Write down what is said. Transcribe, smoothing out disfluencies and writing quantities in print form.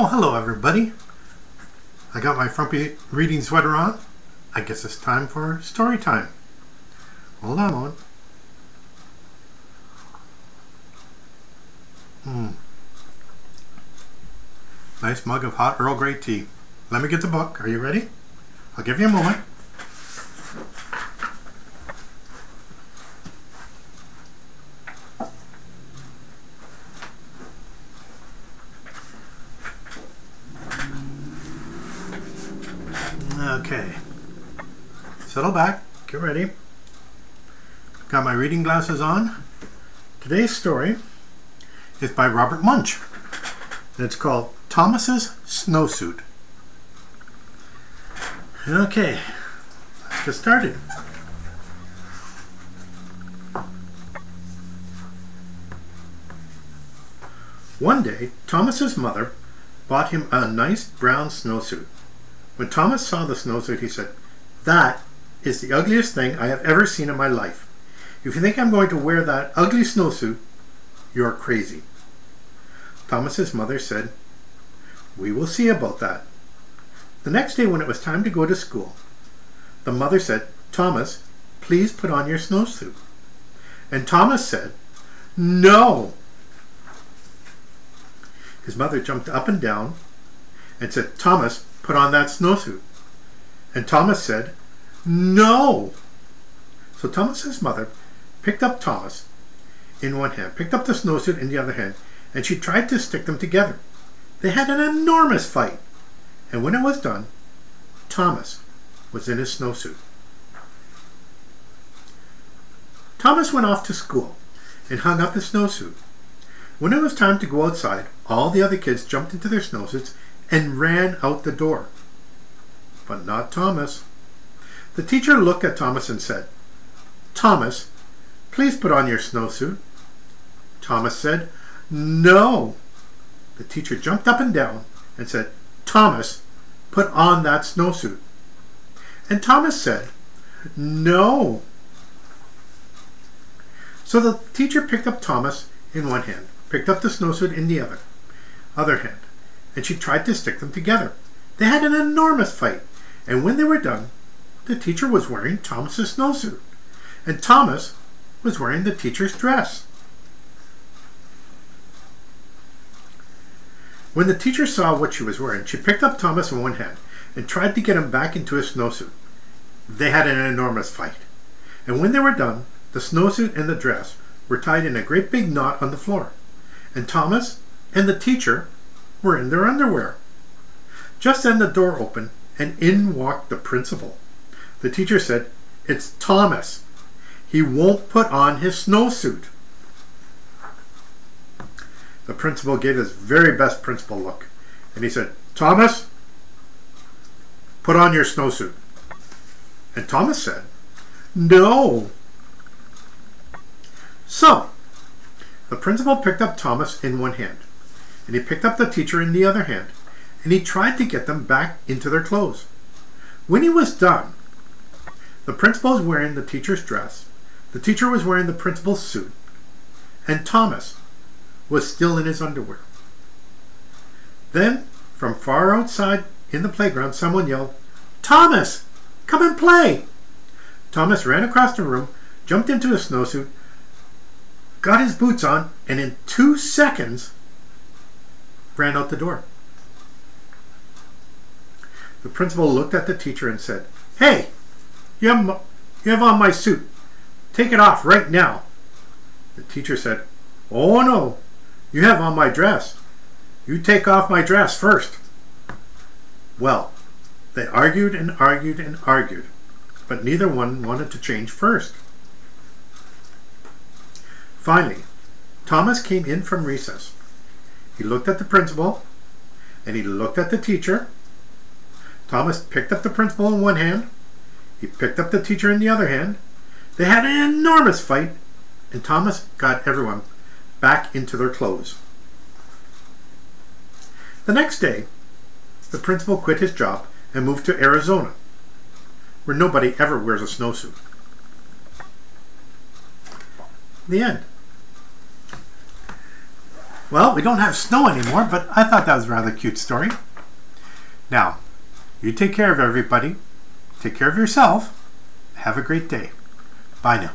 Oh, hello everybody. I got my frumpy reading sweater on. I guess it's time for story time. Hold on. Nice mug of hot Earl Grey tea. Let me get the book. Are you ready? I'll give you a moment. Okay, settle back, get ready. Got my reading glasses on. Today's story is by Robert Munsch, and it's called Thomas's Snowsuit. Okay, let's get started. One day, Thomas's mother bought him a nice brown snowsuit. When Thomas saw the snowsuit, he said, "That is the ugliest thing I have ever seen in my life. If you think I'm going to wear that ugly snowsuit, you're crazy." Thomas's mother said, "We will see about that." The next day when it was time to go to school, the mother said, "Thomas, please put on your snowsuit." And Thomas said, "No." His mother jumped up and down and said, "Thomas, put on that snowsuit." And Thomas said, "No." So Thomas's mother picked up Thomas in one hand, picked up the snowsuit in the other hand, and she tried to stick them together. They had an enormous fight. And when it was done, Thomas was in his snowsuit. Thomas went off to school and hung up his snowsuit. When it was time to go outside, all the other kids jumped into their snowsuits and ran out the door. But not Thomas. The teacher looked at Thomas and said, "Thomas, please put on your snowsuit." Thomas said, "No." The teacher jumped up and down and said, "Thomas, put on that snowsuit." And Thomas said, "No." So the teacher picked up Thomas in one hand, picked up the snowsuit in the other hand, and she tried to stick them together. They had an enormous fight, and when they were done, the teacher was wearing Thomas's snowsuit, and Thomas was wearing the teacher's dress. When the teacher saw what she was wearing, she picked up Thomas in one hand and tried to get him back into his snowsuit. They had an enormous fight, and when they were done, the snowsuit and the dress were tied in a great big knot on the floor, and Thomas and the teacher were in their underwear. Just then the door opened, and in walked the principal. The teacher said, "It's Thomas. He won't put on his snowsuit." The principal gave his very best principal look, and he said, "Thomas, put on your snowsuit." And Thomas said, "No." So, the principal picked up Thomas in one hand, and he picked up the teacher in the other hand, and he tried to get them back into their clothes. When he was done, the principal was wearing the teacher's dress, the teacher was wearing the principal's suit, and Thomas was still in his underwear. Then, from far outside in the playground, someone yelled, "Thomas, come and play!" Thomas ran across the room, jumped into his snowsuit, got his boots on, and in 2 seconds ran out the door. The principal looked at the teacher and said, "Hey, you have on my suit. Take it off right now." The teacher said, "Oh no, you have on my dress. You take off my dress first." Well, they argued and argued and argued, but neither one wanted to change first. Finally, Thomas came in from recess. He looked at the principal, and he looked at the teacher. Thomas picked up the principal in one hand. He picked up the teacher in the other hand. They had an enormous fight, and Thomas got everyone back into their clothes. The next day, the principal quit his job and moved to Arizona, where nobody ever wears a snowsuit. The end. Well, we don't have snow anymore, but I thought that was a rather cute story. Now, you take care of everybody. Take care of yourself. Have a great day. Bye now.